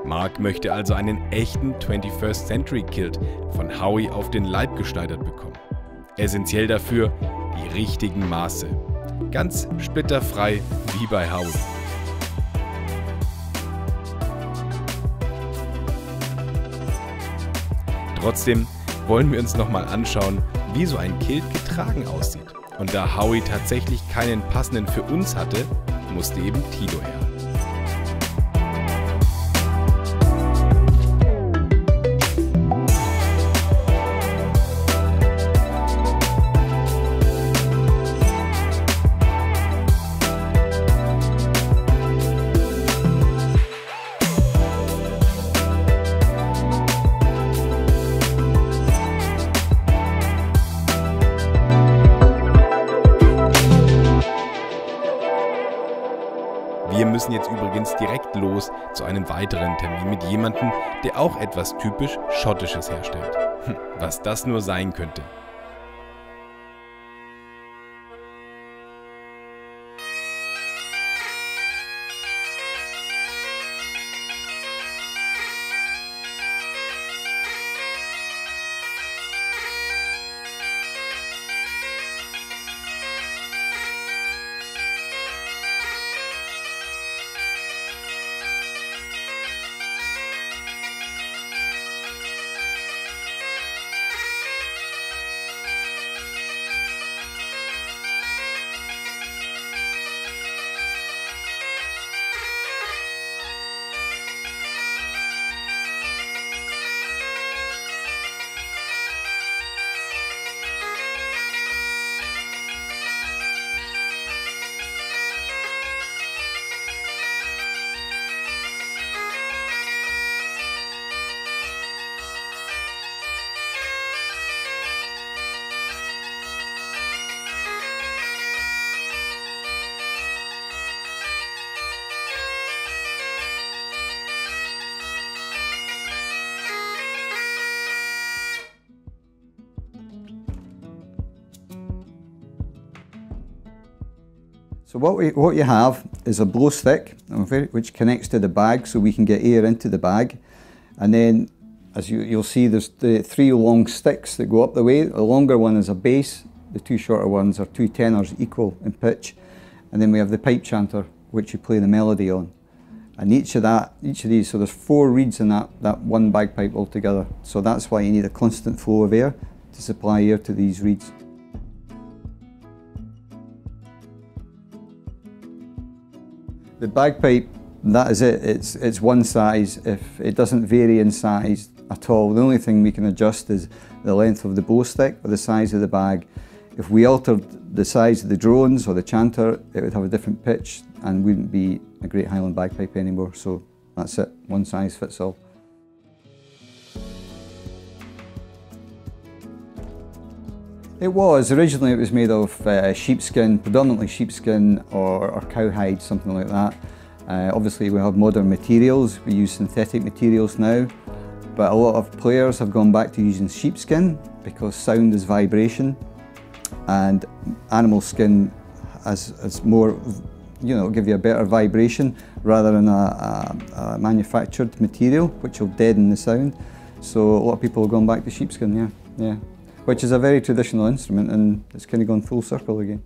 Speaker 5: Mark möchte also einen echten 21st Century Kilt von Howie auf den Leib geschneidert bekommen. Essentiell dafür die richtigen Maße. Ganz splitterfrei wie bei Howie. Trotzdem wollen wir uns nochmal anschauen, wie so ein Kilt getragen aussieht. Und da Howie tatsächlich keinen passenden für uns hatte, musste eben Tilo her. Wir müssen jetzt übrigens direkt los zu einem weiteren Termin mit jemandem, der auch etwas typisch Schottisches herstellt. Was das nur sein könnte.
Speaker 8: So what you have is a blow stick, which connects to the bag so we can get air into the bag. And then, as you'll see, there's the 3 long sticks that go up the way. The longer one is a bass, the 2 shorter ones are 2 tenors equal in pitch. And then we have the pipe chanter, which you play the melody on. And each of these, so there's 4 reeds in that one bagpipe altogether. So that's why you need a constant flow of air to supply air to these reeds. The bagpipe, that is it. It's one size. If it doesn't vary in size at all, the only thing we can adjust is the length of the bow stick or the size of the bag. If we altered the size of the drones or the chanter, it would have a different pitch and wouldn't be a Great Highland bagpipe anymore. So that's it, one size fits all. Originally it was made of sheepskin, predominantly sheepskin or cowhide, something like that. Obviously we have modern materials, we use synthetic materials now, but a lot of players have gone back to using sheepskin because sound is vibration, and animal skin has more, give you a better vibration rather than a manufactured material which will deaden the sound. So a lot of people have gone back to sheepskin, yeah. yeah. Which is a very traditional instrument, and it's kind of gone full circle again.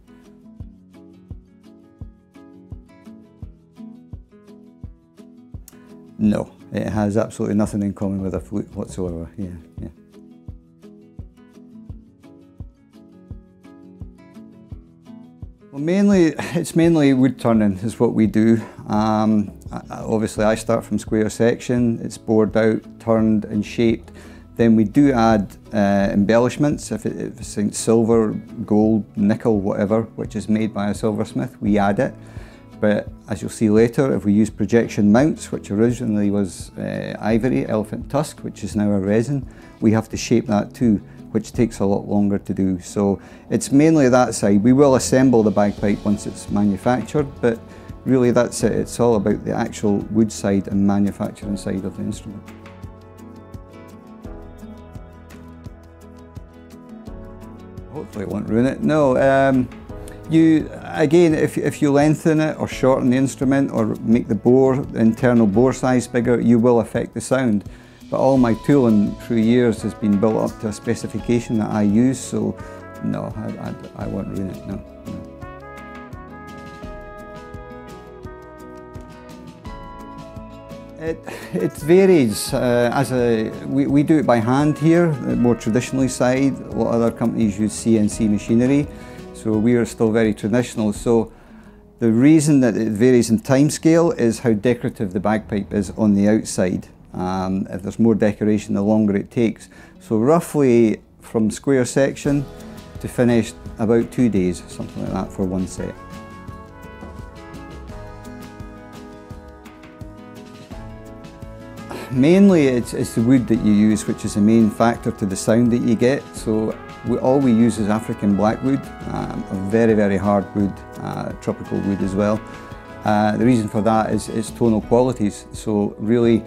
Speaker 8: No, it has absolutely nothing in common with a flute whatsoever, yeah, yeah. Well, it's mainly wood turning is what we do. Obviously I start from square section, it's bored out, turned and shaped. Then we do add embellishments, if it's silver, gold, nickel, whatever, which is made by a silversmith, we add it. But as you'll see later, if we use projection mounts, which originally was ivory, elephant tusk, which is now a resin, we have to shape that too, which takes a lot longer to do. So it's mainly that side. We will assemble the bagpipe once it's manufactured, but really that's it. It's all about the actual wood side and manufacturing side of the instrument. Hopefully it won't ruin it. No, again, if you lengthen it or shorten the instrument or make the internal bore size bigger, you will affect the sound. But all my tooling through years has been built up to a specification that I use, so no, I won't ruin it, no. It varies. We do it by hand here, the more traditionally side. A lot of other companies use CNC machinery, so we are still very traditional. So the reason that it varies in time scale is how decorative the bagpipe is on the outside. If there's more decoration, the longer it takes. So roughly from square section to finished, about 2 days, something like that for one set. Mainly it's the wood that you use, which is the main factor to the sound that you get. So all we use is African blackwood, a very, very hard wood, tropical wood as well. The reason for that is its tonal qualities. So really,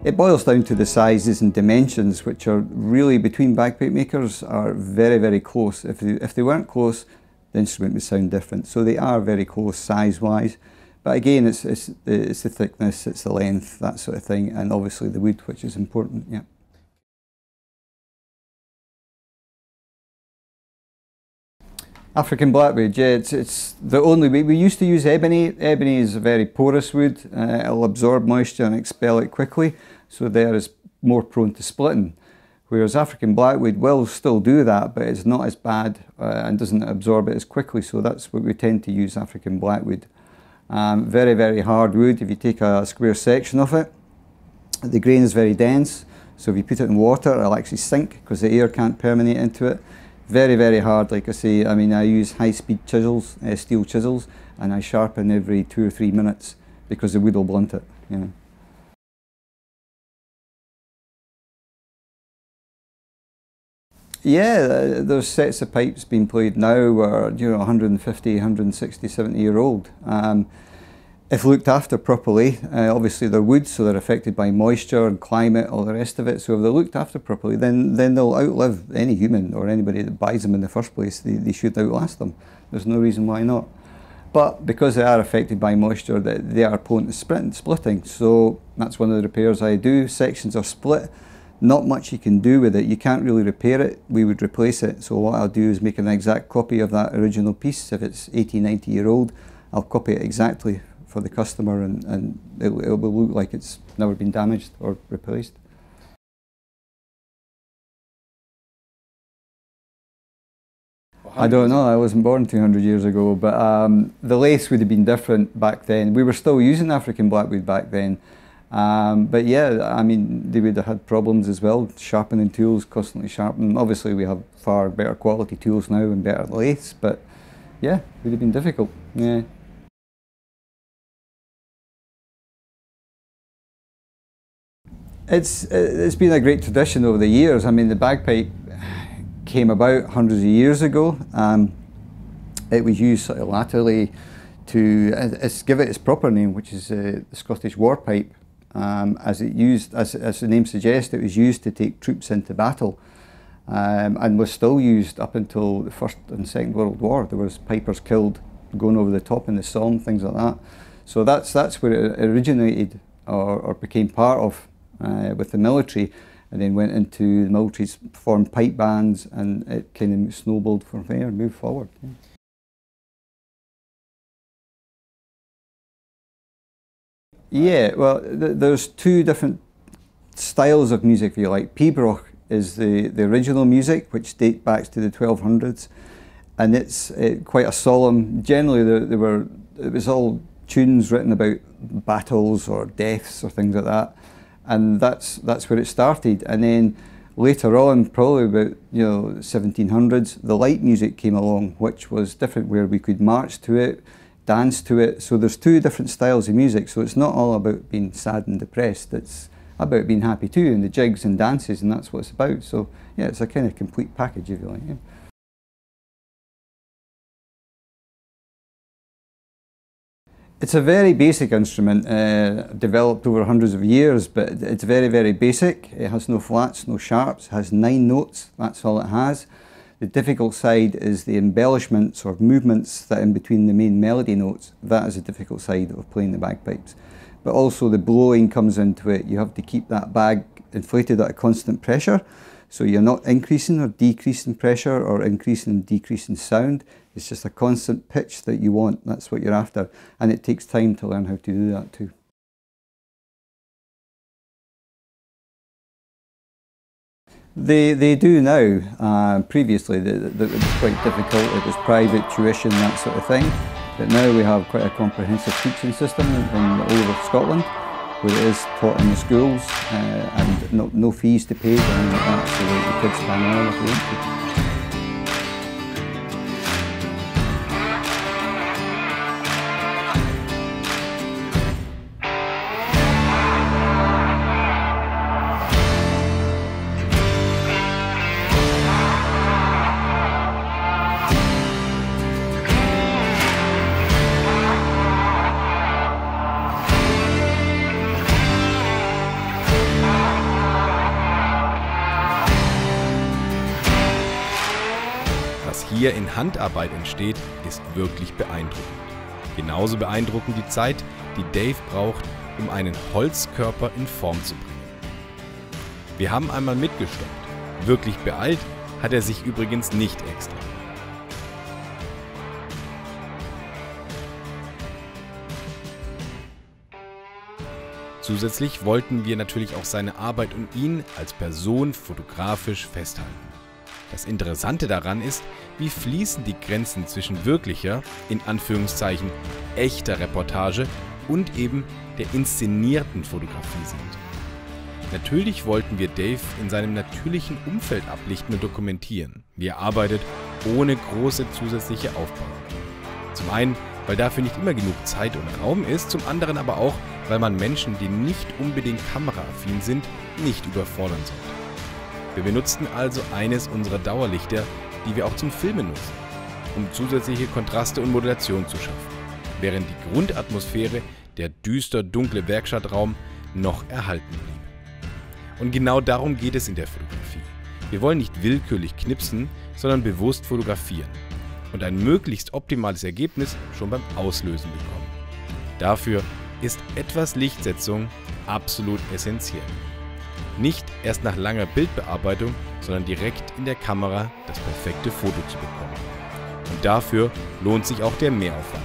Speaker 8: it boils down to the sizes and dimensions, which are really, between bagpipe makers, are very, very close. If they weren't close, the instrument would sound different. So they are very close size-wise. But again, it's the thickness, it's the length, that sort of thing, and obviously the wood, which is important, yeah. African blackwood, yeah, it's the only way. We used to use ebony. Ebony is a very porous wood. It'll absorb moisture and expel it quickly, so there is more prone to splitting. Whereas African blackwood will still do that, but it's not as bad and doesn't absorb it as quickly, so that's what we tend to use, African blackwood. Very, very hard wood. If you take a square section of it, the grain is very dense, so if you put it in water, it'll actually sink because the air can't permeate into it. Very, very hard, like I say. I mean, I use high-speed chisels, steel chisels, and I sharpen every 2 or 3 minutes because the wood will blunt it, you know. Yeah, there's sets of pipes being played now where, you know, 150, 160, 70-year-old. If looked after properly, obviously they're wood, so they're affected by moisture and climate, all the rest of it. So if they're looked after properly, then they'll outlive any human or anybody that buys them in the first place. They should outlast them. There's no reason why not. But because they are affected by moisture, they are prone to splitting. So that's one of the repairs I do. Sections are split. Not much you can do with it. You can't really repair it. We would replace it. So what I'll do is make an exact copy of that original piece. If it's 80, 90-year-old, I'll copy it exactly for the customer, and it will look like it's never been damaged or replaced. I don't know, I wasn't born 200 years ago, but the lace would have been different back then. We were still using African blackwood back then. But yeah, I mean, they would have had problems as well, sharpening tools, constantly sharpening. Obviously we have far better quality tools now and better lace, but yeah, it would have been difficult, yeah. It's been a great tradition over the years. I mean, the bagpipe came about hundreds of years ago. It was used sort of latterly to give it its proper name, which is the Scottish war pipe. As the name suggests, it was used to take troops into battle, and was still used up until the First and Second World War. There was pipers killed going over the top in the Somme, things like that. So that's where it originated or became part of with the military. and then went into the military, formed pipe bands, and it kind of snowballed from there, moved forward. Yeah. Yeah, well, there's two different styles of music, if you like. Pibroch is the original music, which dates back to the 1200s, and it's quite a solemn. Generally, it was all tunes written about battles or deaths or things like that, and that's where it started. And then later on, probably about 1700s, the light music came along, which was different, where we could march to it, dance to it. So there's two different styles of music, so it's not all about being sad and depressed, it's about being happy too, and the jigs and dances, and that's what it's about. So yeah, it's a kind of complete package, if you like. Yeah. It's a very basic instrument, developed over hundreds of years, but it's very, very basic. It has no flats, no sharps, it has 9 notes, that's all it has. The difficult side is the embellishments or movements that are in between the main melody notes. That is a difficult side of playing the bagpipes. But also the blowing comes into it. You have to keep that bag inflated at a constant pressure. So you're not increasing or decreasing pressure or increasing and decreasing sound. It's just a constant pitch that you want. That's what you're after. And it takes time to learn how to do that too. They do now. Previously it was quite difficult. It was private tuition, that sort of thing. But now we have quite a comprehensive teaching system in all over Scotland, where it is taught in the schools and no fees to pay or anything like that, so that the kids can learn if they want to.
Speaker 5: Hier in Handarbeit entsteht, ist wirklich beeindruckend. Genauso beeindruckend die Zeit, die Dave braucht, um einen Holzkörper in Form zu bringen. Wir haben einmal mitgestoppt. Wirklich beeilt hat er sich übrigens nicht extra. Zusätzlich wollten wir natürlich auch seine Arbeit und ihn als Person fotografisch festhalten. Das Interessante daran ist, wie fließend die Grenzen zwischen wirklicher, in Anführungszeichen, echter Reportage und eben der inszenierten Fotografie sind. Natürlich wollten wir Dave in seinem natürlichen Umfeld ablichten und dokumentieren, wie er arbeitet, ohne große zusätzliche Aufgaben. Zum einen, weil dafür nicht immer genug Zeit und Raum ist, zum anderen aber auch, weil man Menschen, die nicht unbedingt kameraaffin sind, nicht überfordern sollte. Wir benutzten also eines unserer Dauerlichter, die wir auch zum Filmen nutzen, um zusätzliche Kontraste und Modulation zu schaffen, während die Grundatmosphäre, der düster dunkle Werkstattraum, noch erhalten blieb. Und genau darum geht es in der Fotografie. Wir wollen nicht willkürlich knipsen, sondern bewusst fotografieren und ein möglichst optimales Ergebnis schon beim Auslösen bekommen. Dafür ist etwas Lichtsetzung absolut essentiell. Nicht erst nach langer Bildbearbeitung, sondern direkt in der Kamera das perfekte Foto zu bekommen. Und dafür lohnt sich auch der Mehraufwand.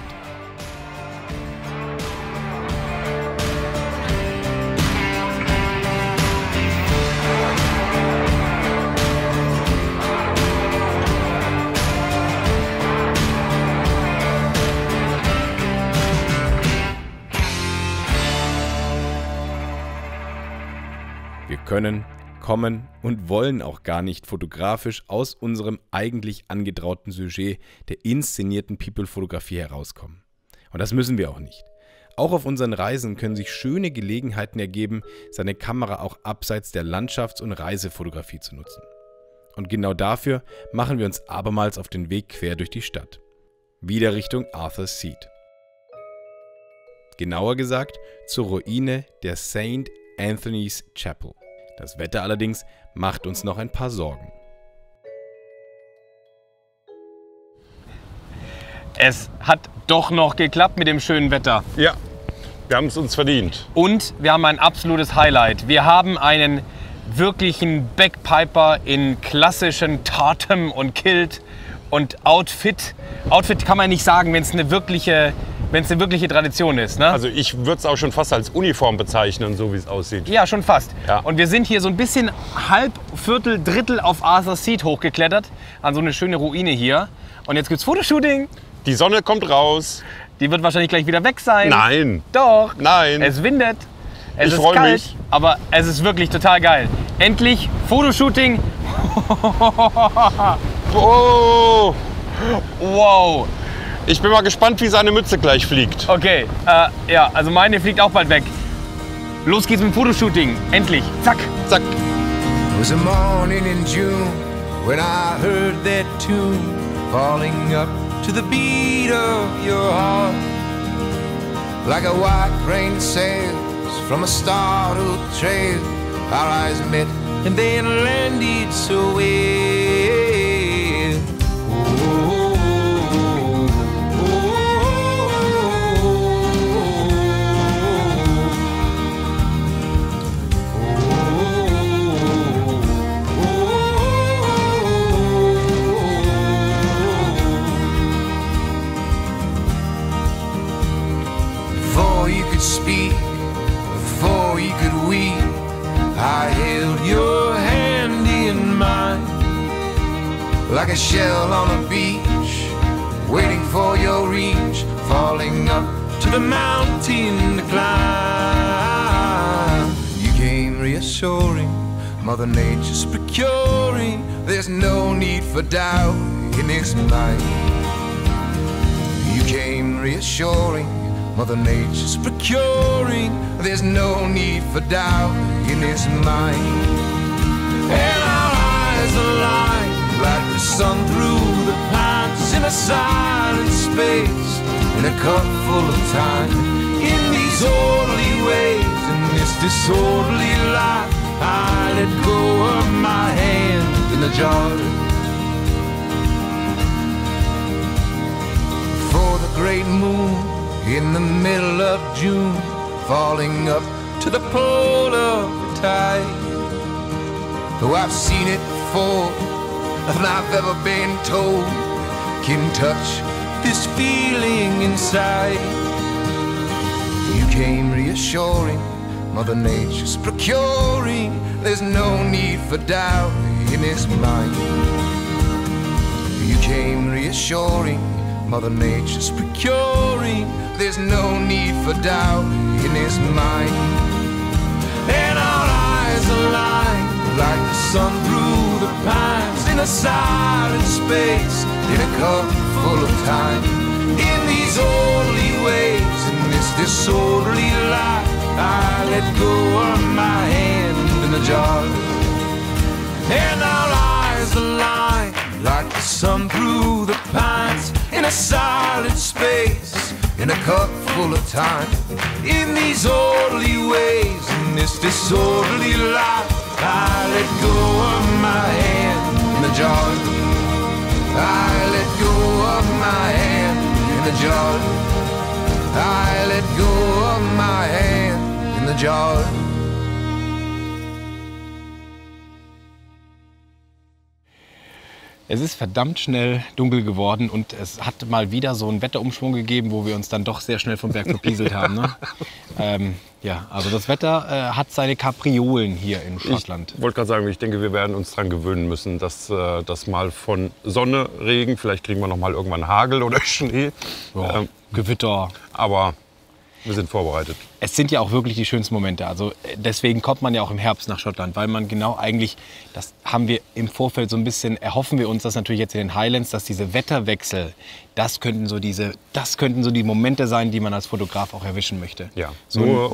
Speaker 5: Wir können, kommen und wollen auch gar nicht fotografisch aus unserem eigentlich angetrauten Sujet der inszenierten People-Fotografie herauskommen. Und das müssen wir auch nicht. Auch auf unseren Reisen können sich schöne Gelegenheiten ergeben, seine Kamera auch abseits der Landschafts- und Reisefotografie zu nutzen. Und genau dafür machen wir uns abermals auf den Weg quer durch die Stadt. Wieder Richtung Arthur's Seat. Genauer gesagt zur Ruine der St. Anthony's Chapel. Das Wetter allerdings macht uns noch ein paar Sorgen.
Speaker 4: Es hat doch noch geklappt mit dem schönen Wetter.
Speaker 2: Ja, wir haben es uns verdient.
Speaker 4: Und wir haben ein absolutes Highlight. Wir haben einen wirklichen Backpiper in klassischen Tartem und Kilt und Outfit. Outfit kann man nicht sagen, wenn es eine wirkliche Tradition ist. Ne?
Speaker 2: Also ich würde es auch schon fast als Uniform bezeichnen, so wie es aussieht.
Speaker 4: Ja, schon fast.
Speaker 2: Ja.
Speaker 4: Und wir sind hier so ein bisschen halb, Viertel, Drittel auf Arthur's Seat hochgeklettert, an so eine schöne Ruine hier. Und jetzt gibt's Fotoshooting.
Speaker 2: Die Sonne kommt raus.
Speaker 4: Die wird wahrscheinlich gleich wieder weg sein.
Speaker 2: Nein.
Speaker 4: Doch.
Speaker 2: Nein.
Speaker 4: Es windet. Es
Speaker 2: Ich
Speaker 4: ist
Speaker 2: freu
Speaker 4: kalt,
Speaker 2: mich.
Speaker 4: aber es ist wirklich total geil. Endlich Fotoshooting.
Speaker 2: Oh,
Speaker 4: Wow.
Speaker 2: ich bin mal gespannt, wie seine Mütze gleich fliegt.
Speaker 4: Okay, ja, also meine fliegt auch bald weg. Los geht's mit dem Fotoshooting. Endlich. Zack.
Speaker 2: Zack.
Speaker 9: It was a morning in June when I heard that tune falling up to the beat of your heart. Like a white rain sails from a startled trail, our eyes met and then landed so well. Before you could speak, before you could weep, I held your hand in mine. Like a shell on a beach, waiting for your reach, falling up to the mountain to climb. You came reassuring, Mother Nature's procuring, there's no need for doubt in his mind. You came reassuring, Mother Nature's procuring, there's no need for doubt in his mind. And our eyes align like the sun through the pines in a silent space, in a cup full of time. In these orderly ways, in this disorderly life, I let go of my hand in the jar. For the great moon in the middle of June, falling up to the pole of the tide. Though I've seen it before, nothing I've ever been told can touch this feeling inside. You came reassuring, Mother Nature's procuring, there's no need for doubt in his mind. You came reassuring, Mother Nature's procuring, there's no need for doubt in his mind. And our eyes align like the sun through the pines, in a silent space, in a cup full of time. In these orderly ways, in this disorderly life, I let go of my hand in the jar. And our eyes align like the sun through the pines, in a silent space, in a cup full of time. In these orderly ways, in this disorderly life, I let go of my hand in the jar. I let go of my hand in the jar. I let go of my hand in the jar.
Speaker 5: Es ist verdammt schnell dunkel geworden und es hat mal wieder so einen Wetterumschwung gegeben, wo wir uns dann doch sehr schnell vom Berg verpieselt haben. Ne? Ja, also das Wetter hat seine Kapriolen hier in Schottland.
Speaker 2: Ich wollte gerade sagen, ich denke, wir werden uns daran gewöhnen müssen, dass das mal von Sonne, Regen, vielleicht kriegen wir noch mal irgendwann Hagel oder Schnee.
Speaker 5: Ja, Gewitter.
Speaker 2: Aber wir sind vorbereitet.
Speaker 5: Es sind ja auch wirklich die schönsten Momente. Also deswegen kommt man ja auch im Herbst nach Schottland, weil man genau eigentlich, das haben wir im Vorfeld so ein bisschen, erhoffen wir uns das natürlich jetzt in den Highlands, dass diese Wetterwechsel, das könnten so die Momente sein, die man als Fotograf auch erwischen möchte.
Speaker 2: Ja,
Speaker 5: so
Speaker 2: nur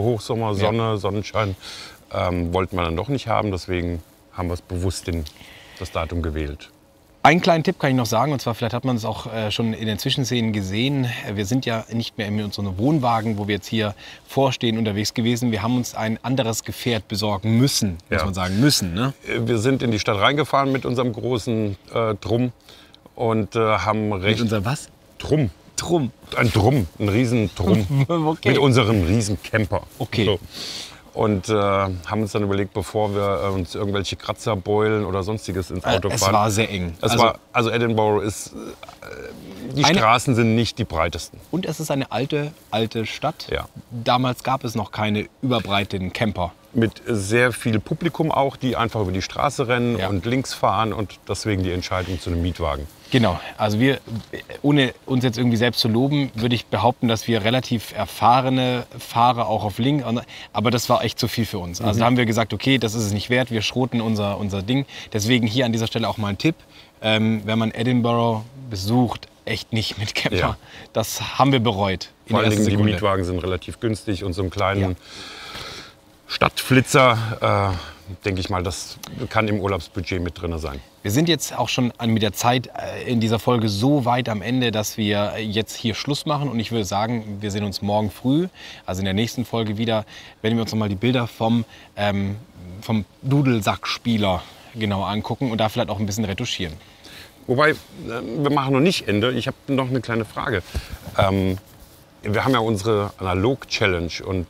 Speaker 2: Hochsommer, Sonne, ja. Sonnenschein wollten wir dann doch nicht haben. Deswegen haben wir es bewusst das Datum gewählt.
Speaker 5: Einen kleinen Tipp kann ich noch sagen, und zwar vielleicht hat man es auch schon in den Zwischenszenen gesehen. Wir sind ja nicht mehr in unserem Wohnwagen, wo wir jetzt hier vorstehen, unterwegs gewesen. Wir haben uns ein anderes Gefährt besorgen müssen, muss man sagen, müssen. Ne?
Speaker 2: Wir sind in die Stadt reingefahren mit unserem großen Drum und haben recht...
Speaker 5: Mit unserem was?
Speaker 2: Drum.
Speaker 5: Drum.
Speaker 2: Ein Drum, ein riesen Drum.
Speaker 5: Okay.
Speaker 2: Mit unserem riesen Camper.
Speaker 5: Okay.
Speaker 2: So. Und haben uns dann überlegt, bevor wir uns irgendwelche Kratzer, Beulen oder sonstiges ins Auto fahren.
Speaker 7: Es war sehr eng.
Speaker 2: Also Edinburgh ist, die Straßen sind nicht die breitesten.
Speaker 7: Und es ist eine alte Stadt.
Speaker 2: Ja.
Speaker 7: Damals gab es noch keine überbreiteten Camper.
Speaker 2: Mit sehr viel Publikum auch, die einfach über die Straße rennen und links fahren und deswegen die Entscheidung zu einem Mietwagen.
Speaker 7: Genau, also wir, ohne uns jetzt irgendwie selbst zu loben, würde ich behaupten, dass wir relativ erfahrene Fahrer auch auf Link, aber das war echt zu viel für uns. Also da haben wir gesagt, okay, das ist es nicht wert, wir schroten unser Ding. Deswegen hier an dieser Stelle auch mal ein Tipp, wenn man Edinburgh besucht, echt nicht mit Camper. Ja. Das haben wir bereut.
Speaker 2: Vor allen Dingen die Mietwagen sind relativ günstig und so einen kleinen Stadtflitzer, denke ich mal, das kann im Urlaubsbudget mit drin sein.
Speaker 7: Wir sind jetzt auch schon mit der Zeit in dieser Folge so weit am Ende, dass wir jetzt hier Schluss machen. Und ich würde sagen, wir sehen uns morgen früh, also in der nächsten Folge wieder, wenn wir uns nochmal die Bilder vom Dudelsackspieler genau angucken und da vielleicht auch ein bisschen retuschieren.
Speaker 2: Wobei, wir machen noch nicht Ende. Ich habe noch eine kleine Frage. Wir haben ja unsere Analog-Challenge und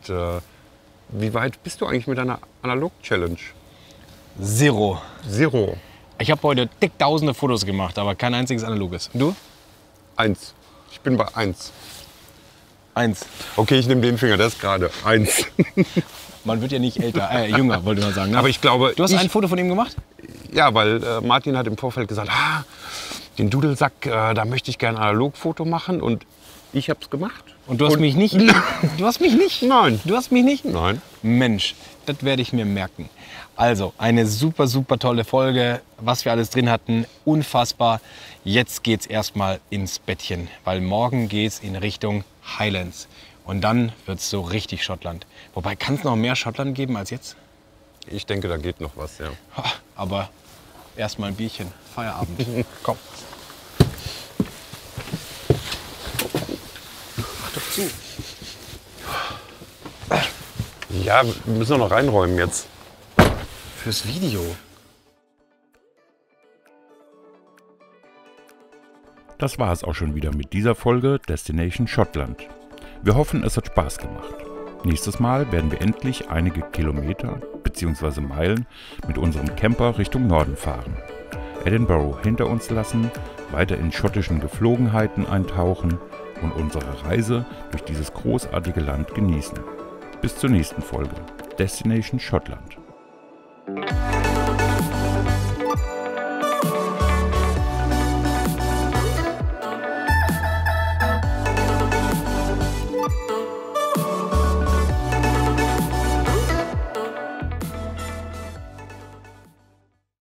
Speaker 2: wie weit bist du eigentlich mit deiner Analog-Challenge?
Speaker 7: Zero.
Speaker 2: Zero.
Speaker 7: Ich habe heute tausende Fotos gemacht, aber kein einziges analoges. Und du?
Speaker 2: 1. Ich bin bei 1.
Speaker 7: 1.
Speaker 2: Okay, ich nehme den Finger, das ist gerade 1.
Speaker 7: Man wird ja nicht älter, jünger, wollte man sagen. Ne?
Speaker 2: Aber ich glaube...
Speaker 7: Du hast ein Foto von ihm gemacht?
Speaker 2: Ja, weil Martin hat im Vorfeld gesagt, den Dudelsack, da möchte ich gerne ein Analogfoto machen und ich habe es gemacht.
Speaker 7: Und du hast mich nicht? Du hast mich nicht?
Speaker 2: Nein.
Speaker 7: Du hast mich nicht?
Speaker 2: Nein.
Speaker 7: Mensch, das werde ich mir merken. Also, eine super, super tolle Folge, was wir alles drin hatten, unfassbar. Jetzt geht's erstmal ins Bettchen, weil morgen geht's in Richtung Highlands. Und dann wird's so richtig Schottland. Wobei, kann es noch mehr Schottland geben als jetzt?
Speaker 2: Ich denke, da geht noch was, ja.
Speaker 7: Aber erstmal ein Bierchen, Feierabend. Komm. Mach doch zu.
Speaker 2: Ja, wir müssen noch reinräumen jetzt.
Speaker 7: Fürs Video.
Speaker 1: Das war es auch schon wieder mit dieser Folge Destination Schottland. Wir hoffen, es hat Spaß gemacht. Nächstes Mal werden wir endlich einige Kilometer bzw. Meilen mit unserem Camper Richtung Norden fahren, Edinburgh hinter uns lassen, weiter in schottischen Geflogenheiten eintauchen und unsere Reise durch dieses großartige Land genießen. Bis zur nächsten Folge Destination Schottland.